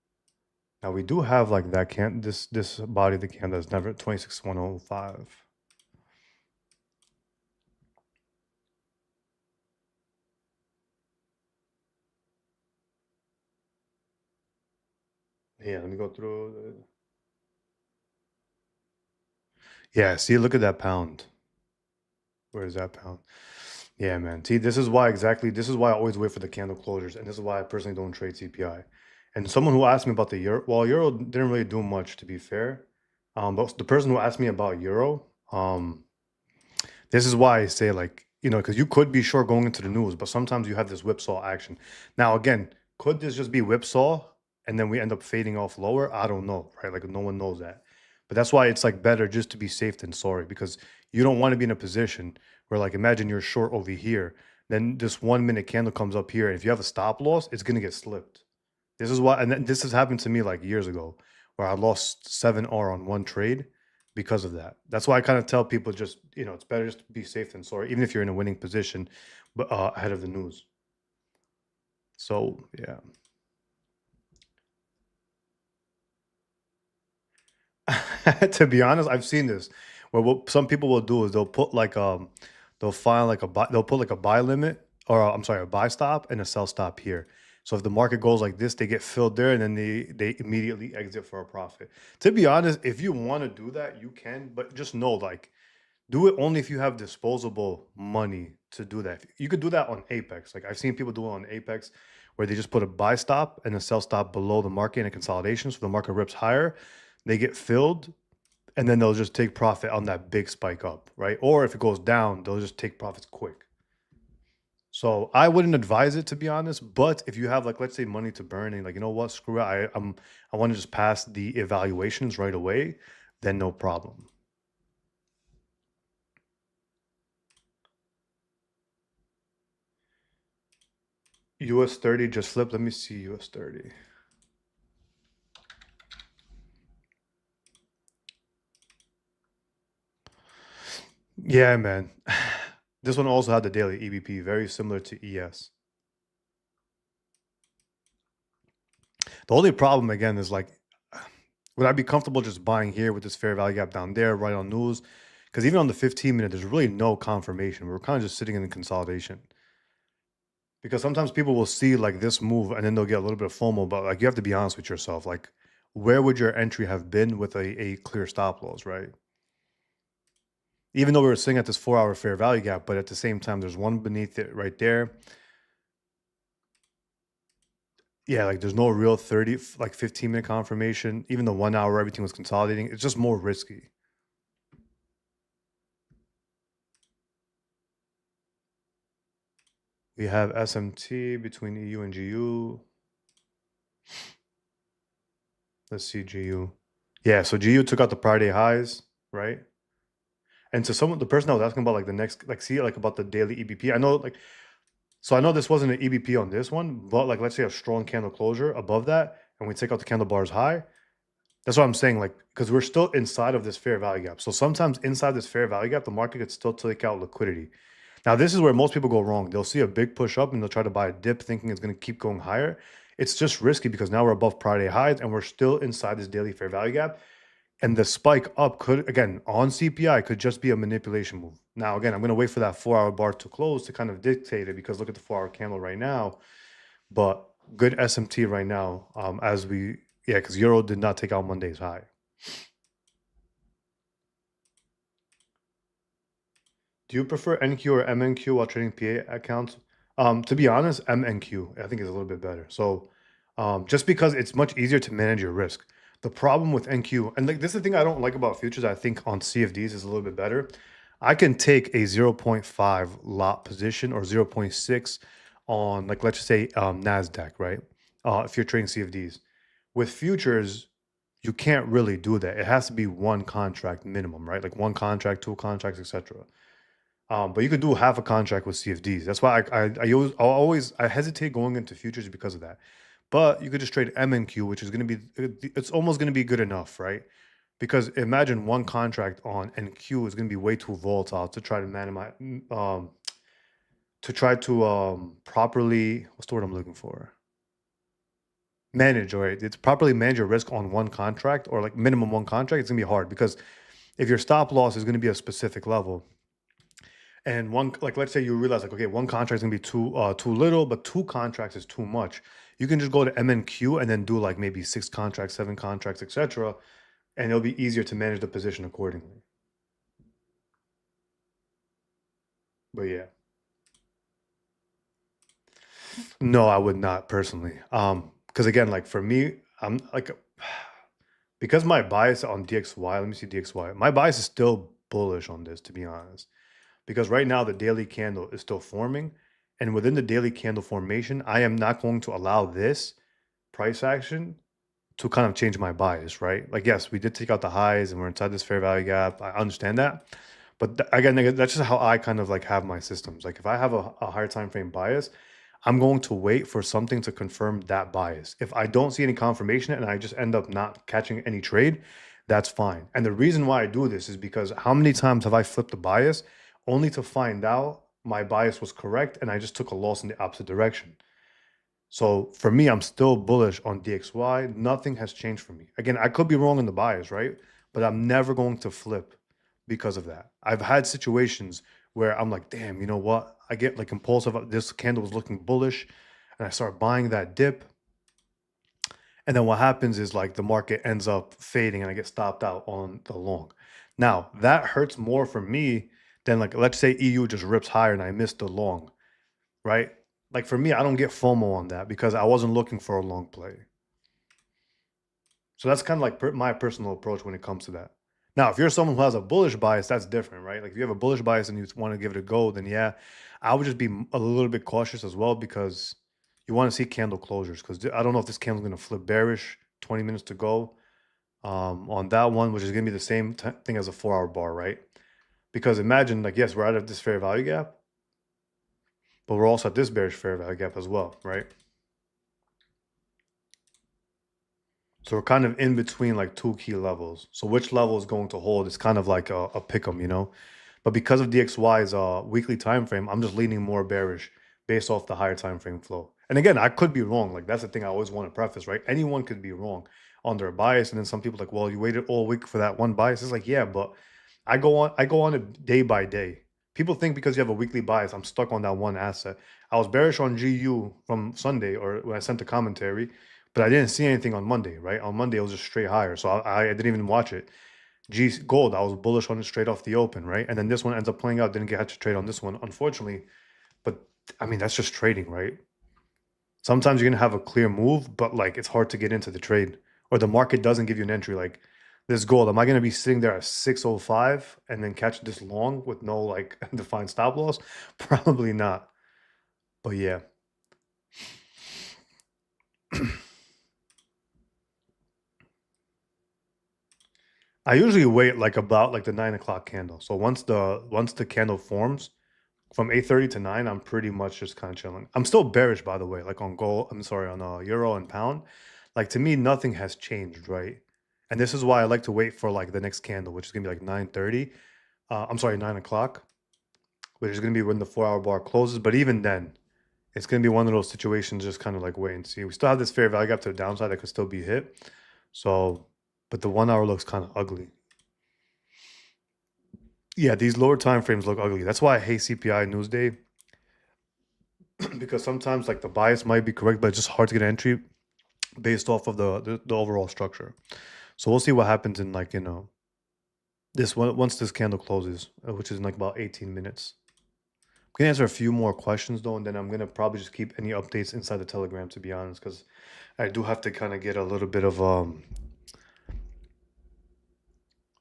Now we do have like that this body of the candle that's never 26,105. Yeah, let me go through. Yeah, see, look at that pound. Where is that pound? Yeah, man. See, this is why exactly. This is why I always wait for the candle closures, and this is why I personally don't trade CPI. And someone who asked me about the euro, well, euro didn't really do much to be fair. But the person who asked me about euro, this is why I say like, because you could be short going into the news, but sometimes you have this whipsaw action. Now, again, could this just be whipsaw and then we end up fading off lower? I don't know, right? Like no one knows that. But that's why it's like better just to be safe than sorry, because you don't want to be in a position where like imagine you're short over here, then this 1 minute candle comes up here, and if you have a stop loss, it's gonna get slipped. This is why, and this has happened to me like years ago, where I lost 7R on one trade because of that. That's why I kind of tell people just, it's better just to be safe than sorry, even if you're in a winning position, but ahead of the news. So yeah. To be honest, I've seen this where what some people will do is they'll find like they'll put like a buy limit, or I'm sorry, a buy stop and a sell stop here. So if the market goes like this, they get filled there and then they immediately exit for a profit. To be honest, if you want to do that, you can, but just know like do it only if you have disposable money to do that. You could do that on Apex. Like I've seen people do it on Apex where they just put a buy stop and a sell stop below the market in a consolidation. So the market rips higher, they get filled, and then they'll just take profit on that big spike up, right? Or if it goes down, they'll just take profits quick. So I wouldn't advise it, to be honest. But if you have like, let's say, money to burn and like, you know what, screw it, I want to just pass the evaluations right away, then no problem. US 30 just flipped. Let me see US 30. Yeah, man. This one also had the daily EBP, very similar to ES. The only problem again is like, would I be comfortable just buying here with this fair value gap down there, right on news? Because even on the 15-minute, there's really no confirmation. We're kind of just sitting in the consolidation. Because sometimes people will see like this move and then they'll get a little bit of FOMO, but like you have to be honest with yourself. Like, where would your entry have been with a clear stop loss, right? Even though we were sitting at this 4-hour fair value gap, but at the same time, there's one beneath it right there. Yeah, like there's no real 30, like 15-minute confirmation. Even the 1 hour, everything was consolidating. It's just more risky. We have SMT between EU and GU. Let's see GU. Yeah, so GU took out the Friday highs, right? And to someone, the person I was asking about like the next, like see like about the daily EBP. I know like, so I know this wasn't an EBP on this one, but like let's say a strong candle closure above that, and we take out the candle bars high. That's what I'm saying, like because we're still inside of this fair value gap. So sometimes inside this fair value gap, the market could still take out liquidity. Now, this is where most people go wrong. They'll see a big push up and they'll try to buy a dip thinking it's going to keep going higher. It's just risky because now we're above Friday highs and we're still inside this daily fair value gap. And the spike up could, again, on CPI, could just be a manipulation move. Now, again, I'm going to wait for that 4-hour bar to close to kind of dictate it because look at the 4-hour candle right now. But good SMT right now yeah, because Euro did not take out Monday's high. Do you prefer NQ or MNQ while trading PA accounts? To be honest, MNQ I think is a little bit better. So just because it's much easier to manage your risk. The problem with NQ, and like this is the thing I don't like about futures, I think on CFDs is a little bit better. I can take a 0.5 lot position or 0.6 on like let's just say NASDAQ, right? If you're trading CFDs. With futures, you can't really do that. It has to be one contract minimum, right? Like one contract, two contracts, etc. But you could do half a contract with CFDs. That's why I hesitate going into futures because of that. But you could just trade M and Q, which is going to be, it's almost going to be good enough, right? Because imagine one contract on NQ is going to be way too volatile to try to properly, what's the word I'm looking for? Manage, right? It's properly manage your risk on one contract, or like minimum one contract. It's gonna be hard because if your stop loss is gonna be a specific level, and one, like, let's say you realize like, okay, one contract is gonna be too little, but two contracts is too much. You can just go to MNQ and then do like maybe 6 contracts, 7 contracts, etc., and it'll be easier to manage the position accordingly. But yeah, no, I would not personally. Because again, like for me, I'm like, because my bias on DXY, let me see DXY. My bias is still bullish on this, to be honest. Because right now the daily candle is still forming, and within the daily candle formation, I am not going to allow this price action to kind of change my bias, right? Like, yes, we did take out the highs and we're inside this fair value gap. I understand that. But again, that's just how I kind of like have my systems. Like if I have a higher time frame bias, I'm going to wait for something to confirm that bias. If I don't see any confirmation and I just end up not catching any trade, that's fine. And the reason why I do this is because how many times have I flipped the bias only to find out my bias was correct and I just took a loss in the opposite direction? So for me, I'm still bullish on DXY. Nothing has changed for me. Again, I could be wrong in the bias, right? But I'm never going to flip because of that. I've had situations where I'm like, damn, you know what? I get like impulsive. This candle was looking bullish and I start buying that dip. And then what happens is like the market ends up fading and I get stopped out on the long. Now, that hurts more for me than like, let's say EU just rips higher and I missed the long, right? Like for me, I don't get FOMO on that because I wasn't looking for a long play. So that's kind of like my personal approach when it comes to that. Now, if you're someone who has a bullish bias, that's different, right? Like if you have a bullish bias and you want to give it a go, then yeah, I would just be a little bit cautious as well because you want to see candle closures. Because I don't know if this candle's going to flip bearish. 20 minutes to go on that one, which is going to be the same thing as a 4-hour bar, right? Because imagine, like, yes, we're out of this fair value gap, but we're also at this bearish fair value gap as well, right? So we're kind of in between like two key levels. So which level is going to hold is kind of like a pick 'em, you know? But because of DXY's weekly time frame, I'm just leaning more bearish based off the higher time frame flow. And again, I could be wrong. Like that's the thing I always want to preface, right? Anyone could be wrong on their bias. And then some people like, well, you waited all week for that one bias. It's like, yeah, but I go on it day by day. People think because you have a weekly bias, I'm stuck on that one asset. I was bearish on GU from Sunday or when I sent the commentary, but I didn't see anything on Monday, right? On Monday, it was just straight higher. So I didn't even watch it. G Gold, I was bullish on it straight off the open, right? And then this one ends up playing out, didn't get to trade on this one, unfortunately. But I mean, that's just trading, right? Sometimes you're gonna have a clear move, but like it's hard to get into the trade, or the market doesn't give you an entry. Like this gold, am I gonna be sitting there at 605 and then catch this long with no like defined stop loss? Probably not. But yeah. I usually wait like about like the 9 o'clock candle. So once the candle forms from 8:30 to 9, I'm pretty much just kind of chilling. I'm still bearish, by the way, like on gold. I'm sorry, on euro and pound. Like to me, nothing has changed, right? And this is why I like to wait for like the next candle, which is gonna be like 9:30. I'm sorry, 9 o'clock, which is gonna be when the 4-hour bar closes. But even then, it's gonna be one of those situations, just kind of like wait and see. We still have this fair value gap to the downside that could still be hit. So, but the 1 hour looks kind of ugly. Yeah, these lower time frames look ugly. That's why I hate CPI Newsday because sometimes like the bias might be correct, but it's just hard to get an entry based off of the overall structure. So we'll see what happens in like this one once this candle closes, which is in like about 18 minutes. I'm gonna answer a few more questions though, and then I'm gonna probably just keep any updates inside the Telegram, to be honest, because I do have to kind of get a little bit of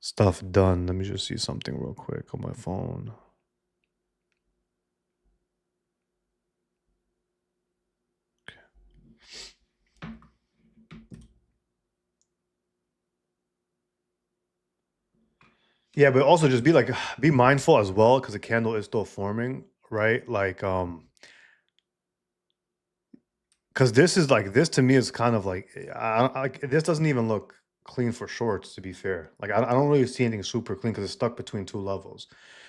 stuff done. Let me just see something real quick on my phone. Yeah, but also just be mindful as well because the candle is still forming, right? Like Because this is like this to me is kind of like this doesn't even look clean for shorts, to be fair. Like I don't really see anything super clean because it's stuck between two levels.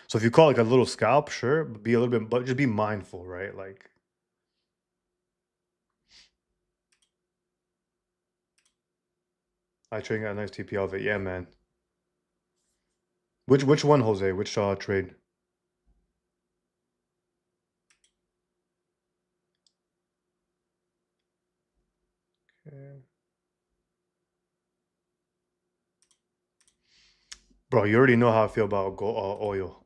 So if you call like a little scalp, sure, but be a little bit, but just be mindful, right? Like I trading got a nice TP of it, yeah, man. Which one, Jose? Which trade? Okay. Bro, you already know how I feel about oil.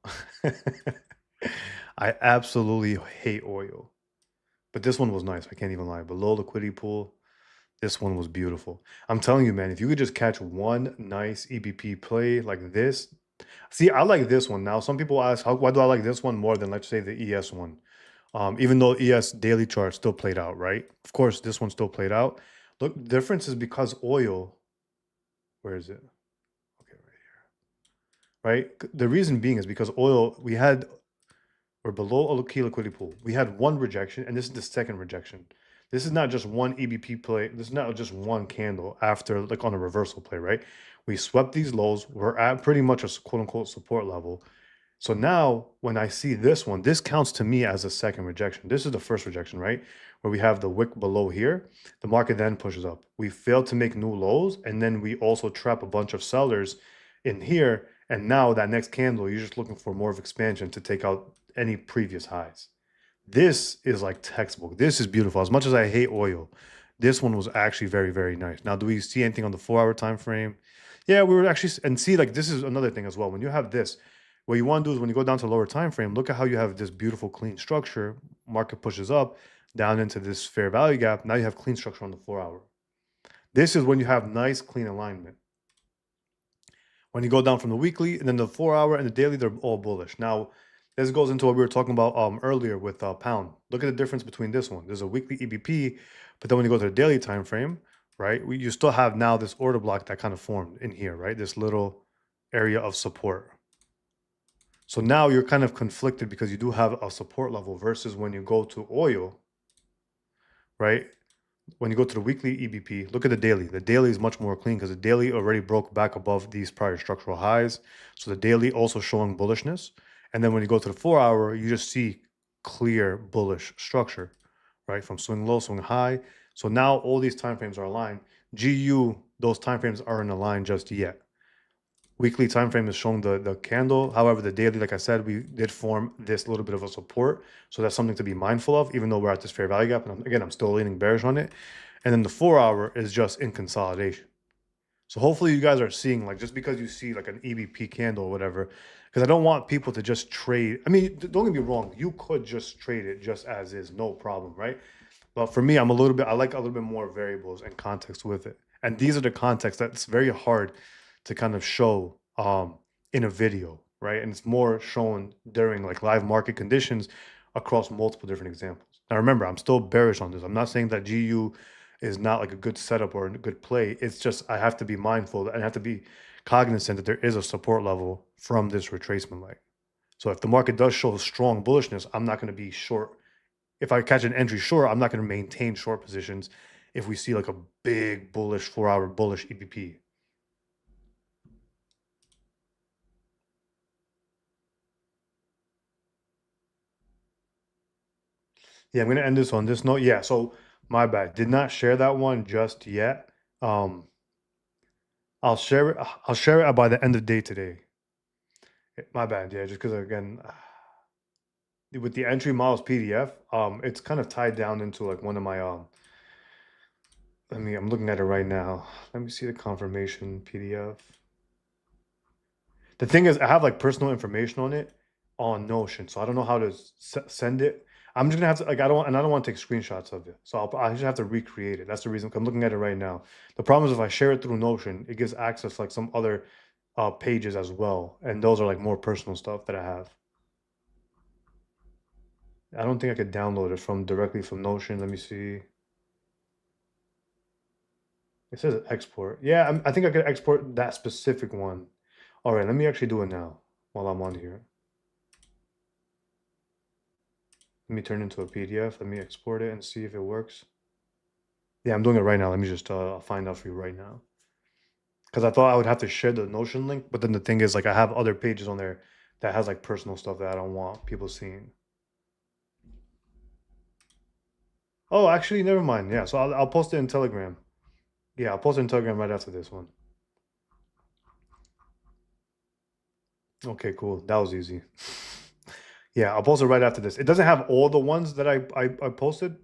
I absolutely hate oil. But this one was nice. I can't even lie. Below liquidity pool, this one was beautiful. I'm telling you, man, if you could just catch one nice EBP play like this. See, I like this one. Now, some people ask, why do I like this one more than, let's say, the ES one? Even though ES daily chart still played out, right? Of course, this one still played out. Look, the difference is because oil, where is it? Okay, right? The reason being is because oil, we're below a key liquidity pool. We had one rejection, and this is the second rejection. This is not just one EBP play. This is not just one candle after, like on a reversal play, right? We swept these lows. We're at pretty much a quote unquote support level. So now when I see this one, this counts to me as a second rejection. This is the first rejection, right? Where we have the wick below here. The market then pushes up. We failed to make new lows, and then we also trap a bunch of sellers in here. And now that next candle, you're just looking for more of expansion to take out any previous highs. This is like textbook. This is beautiful. As much as I hate oil, this one was actually very, very nice. Now, do we see anything on the 4 hour time frame? Yeah, we were actually, and see, like this is another thing as well. When you have this, what you want to do is when you go down to lower time frame, look at how you have this beautiful clean structure. Market pushes up down into this fair value gap. Now you have clean structure on the 4 hour. This is when you have nice clean alignment. When you go down from the weekly and then the 4 hour and the daily, they're all bullish. Now, this goes into what we were talking about earlier with pound. Look at the difference between this one. There's a weekly EBP, but then when you go to the daily time frame, right, you still have now this order block that kind of formed in here, right? This little area of support. So now you're kind of conflicted because you do have a support level versus when you go to oil, right? When you go to the weekly EBP, look at the daily. The daily is much more clean because the daily already broke back above these prior structural highs. So the daily also showing bullishness. And then when you go to the 4 hour, you just see clear bullish structure, right? From swing low, swing high. So now all these time frames are aligned. GU, those time frames aren't aligned just yet. Weekly time frame is showing the candle. However, the daily, like I said, we did form this little bit of a support. So that's something to be mindful of, even though we're at this fair value gap. And again, I'm still leaning bearish on it. And then the 4 hour is just in consolidation. So hopefully you guys are seeing, like, just because you see like an EBP candle or whatever, because I don't want people to just trade. I mean, don't get me wrong. You could just trade it just as is, no problem, right? But for me, I like a little bit more variables and context with it. And these are the contexts that's very hard to kind of show in a video, right? And it's more shown during like live market conditions across multiple different examples. Now remember, I'm still bearish on this. I'm not saying that GU is not like a good setup or a good play. It's just I have to be mindful and I have to be cognizant that there is a support level from this retracement leg. So if the market does show strong bullishness, I'm not going to be short. If I catch an entry short, I'm not going to maintain short positions if we see like a big bullish 4 hour bullish EBP. Yeah, I'm gonna end this on this note. Yeah, so my bad. Did not share that one just yet. Um, I'll share it. I'll share it by the end of the day today. My bad. Yeah, just because again, with the entry models PDF, it's kind of tied down into like one of my I'm looking at it right now. Let me see the confirmation PDF. The thing is, I have like personal information on it on Notion, so I don't know how to send it. I'm just gonna have to like I don't want to take screenshots of it, so I just have to recreate it. That's the reason I'm looking at it right now. The problem is if I share it through Notion, it gives access to like some other pages as well, and those are like more personal stuff that I have. I don't think I could download it from directly from Notion. Let me see. It says export. Yeah, I think I could export that specific one. All right, let me actually do it now while I'm on here. Let me turn it into a PDF. Let me export it and see if it works. Yeah, I'm doing it right now. Let me just find out for you right now. Because I thought I would have to share the Notion link, but then the thing is, like, I have other pages on there that has like personal stuff that I don't want people seeing. Oh, actually, never mind. Yeah, so I'll post it in Telegram. Yeah, I'll post it in Telegram right after this one. Okay, cool. That was easy. Yeah, I'll post it right after this. It doesn't have all the ones that I posted,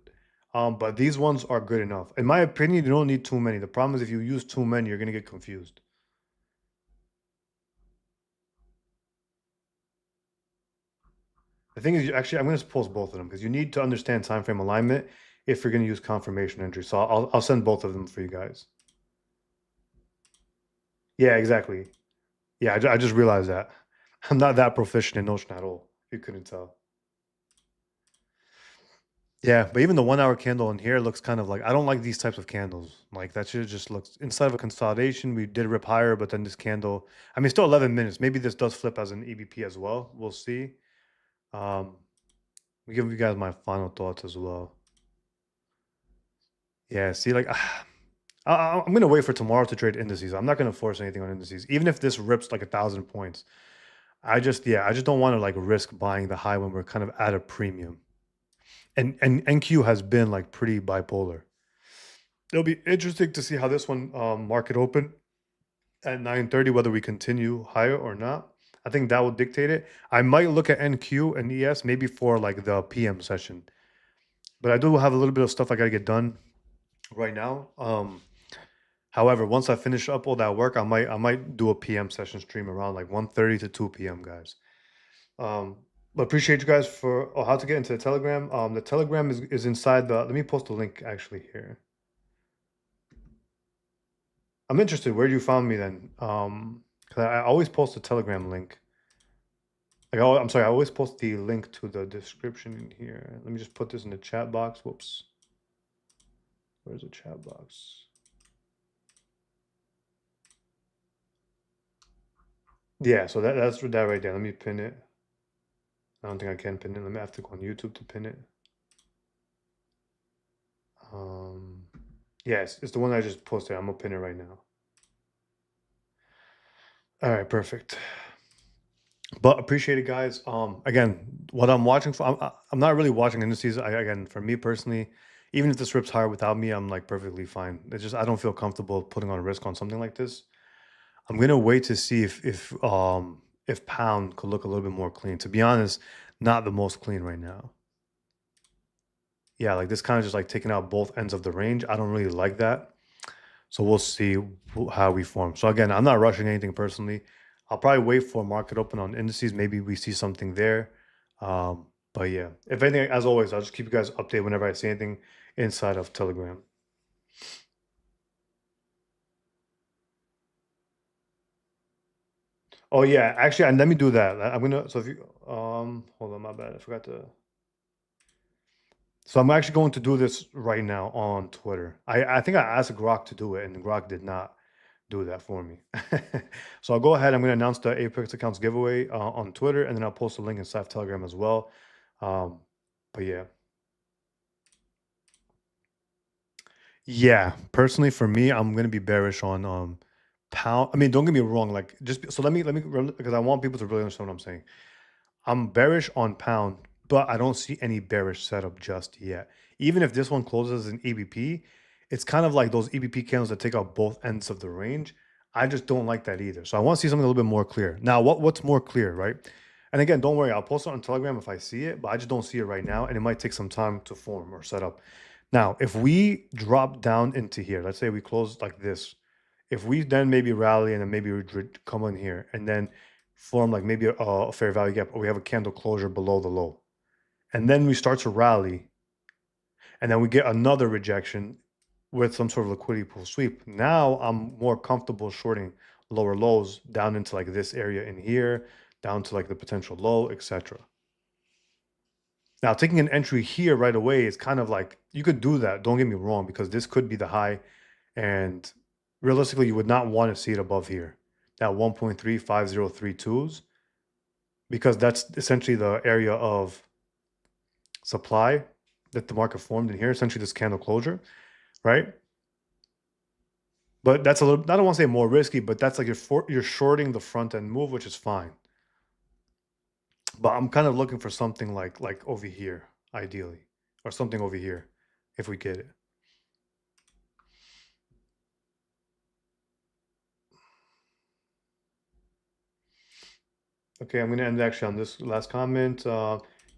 but these ones are good enough. In my opinion, you don't need too many. The problem is if you use too many, you're gonna get confused. The thing is, actually, I'm gonna post both of them because you need to understand time frame alignment if you're gonna use confirmation entry. So I'll send both of them for you guys. Yeah, exactly. Yeah, I just realized that. I'm not that proficient in Notion at all. If you couldn't tell. Yeah, but even the 1 hour candle in here looks kind of like I don't like these types of candles. Like that shit just looks inside of a consolidation. We did rip higher, but then this candle, I mean, still 11 minutes. Maybe this does flip as an EBP as well. We'll see. Um, we give you guys my final thoughts as well. Yeah, see, like I'm gonna wait for tomorrow to trade indices. I'm not gonna force anything on indices, even if this rips like 1,000 points. I just don't want to like risk buying the high when we're kind of at a premium. And NQ has been like pretty bipolar. It'll be interesting to see how this one market open at 9:30, whether we continue higher or not. I think that will dictate it. I might look at NQ and ES maybe for like the PM session, but I do have a little bit of stuff I gotta get done right now. However, once I finish up all that work, I might do a PM session stream around like 1:30 to 2 p.m. guys. Um, but appreciate you guys for how to get into the Telegram. The Telegram is inside the. Let me post the link actually here. I'm interested. Where you found me then? 'Cause I always post a Telegram link. Like, oh, I'm sorry. I always post the link to the description in here. Let me just put this in the chat box. Whoops. Where's the chat box? Yeah. So that's that right there. Let me pin it. I don't think I can pin it. Let me have to go on YouTube to pin it. Um, yes, it's the one I just posted. I'm gonna pin it right now. All right, perfect. But appreciate it, guys. Again, what I'm watching for, I'm not really watching indices. Again, for me personally, even if this rips higher without me, I'm like perfectly fine. It's just I don't feel comfortable putting on a risk on something like this. I'm gonna wait to see if pound could look a little bit more clean. To be honest, not the most clean right now. Yeah, like this kind of just like taking out both ends of the range. I don't really like that. So we'll see how we form. So again, I'm not rushing anything personally. I'll probably wait for market open on indices. Maybe we see something there. But yeah, if anything, as always, I'll just keep you guys updated whenever I see anything inside of Telegram. Oh yeah, actually, and let me do that. I'm gonna. So if you hold on, my bad, I forgot to. So I'm actually going to do this right now on Twitter. I think I asked Grok to do it, and Grok did not do that for me. So I'll go ahead. I'm going to announce the Apex accounts giveaway on Twitter, and then I'll post a link inside Telegram as well. But yeah, yeah. Personally, for me, I'm going to be bearish on pound. I mean, don't get me wrong. Like, just so let me because I want people to really understand what I'm saying. I'm bearish on pound, but I don't see any bearish setup just yet. Even if this one closes in EBP, it's kind of like those EBP candles that take out both ends of the range. I just don't like that either. So I want to see something a little bit more clear. Now, what's more clear, right? And again, don't worry, I'll post it on Telegram if I see it, but I just don't see it right now, and it might take some time to form or set up. Now, if we drop down into here, let's say we close like this, if we then maybe rally and then maybe we come in here and then form like maybe a fair value gap, or we have a candle closure below the low, and then we start to rally, and then we get another rejection with some sort of liquidity pool sweep. Now I'm more comfortable shorting lower lows down into like this area in here, down to like the potential low, etc. Now taking an entry here right away is kind of like you could do that. Don't get me wrong, because this could be the high, and realistically, you would not want to see it above here. That 1.35032s, because that's essentially the area of supply that the market formed in here, essentially this candle closure, right? But that's a little, I don't want to say more risky, but that's like you're shorting the front end move, which is fine. But I'm kind of looking for something like over here, ideally, or something over here, if we get it. Okay, I'm gonna end actually on this last comment.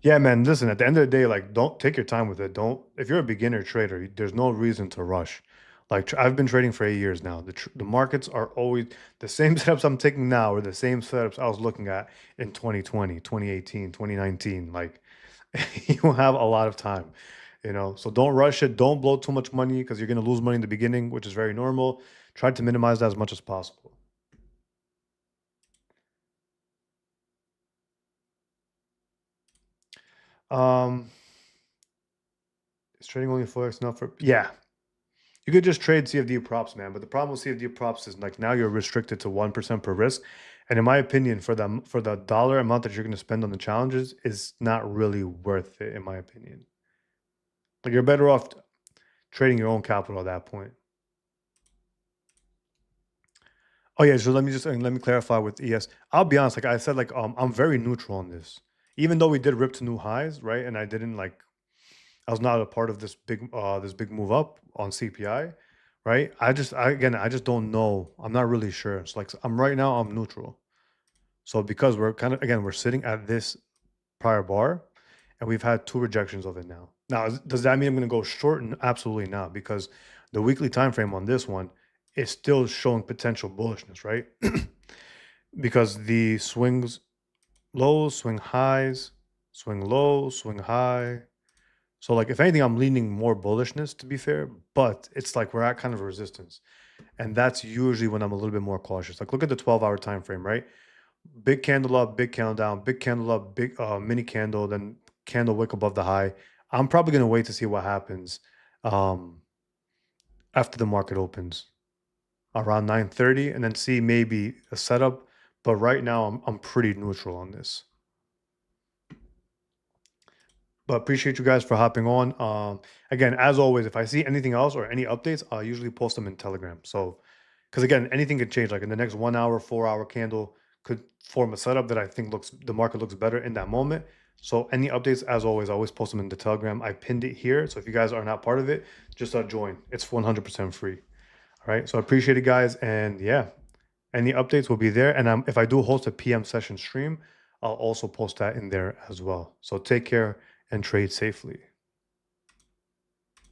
Yeah, man, listen, at the end of the day, like, don't take your time with it. Don't, if you're a beginner trader, there's no reason to rush. Like, I've been trading for 8 years now. The markets are always the same setups I'm taking now are the same setups I was looking at in 2020, 2018, 2019. Like, you have a lot of time, you know? So don't rush it. Don't blow too much money because you're gonna lose money in the beginning, which is very normal. Try to minimize that as much as possible. Um, is trading only forex enough for? Yeah, you could just trade CFD props, man. But the problem with CFD props is like now you're restricted to 1% per risk. And in my opinion, for the dollar amount that you're going to spend on the challenges is not really worth it, in my opinion. Like you're better off trading your own capital at that point. Oh yeah, so let me clarify with ES. I'll be honest, like I said, like I'm very neutral on this. Even though we did rip to new highs, right? And I didn't like I was not a part of this big move up on CPI, right? Again, I just don't know. I'm not really sure. It's like I'm right now I'm neutral. So because we're kind of again we're sitting at this prior bar and we've had two rejections of it now. Now, does that mean I'm going to go short? Absolutely not, because the weekly time frame on this one is still showing potential bullishness, right? Because the swings lows, swing highs, swing low, swing high. So like if anything, I'm leaning more bullishness to be fair, but it's like we're at kind of a resistance. And that's usually when I'm a little bit more cautious. Like look at the 12-hour time frame, right? Big candle up, big candle down, big candle up, big mini candle, then candle wick above the high. I'm probably gonna wait to see what happens um after the market opens around 9:30 and then see maybe a setup. But right now I'm pretty neutral on this. But appreciate you guys for hopping on. Again, as always, if I see anything else or any updates, I'll usually post them in Telegram. So, because again, anything could change. Like in the next 1 hour, 4 hour candle could form a setup that I think the market looks better in that moment. So any updates, as always, I always post them in the Telegram. I pinned it here. So if you guys are not part of it, just join. It's 100% free. All right. So I appreciate it, guys. And yeah, any updates will be there. And if I do host a PM session stream, I'll also post that in there as well. So take care and trade safely.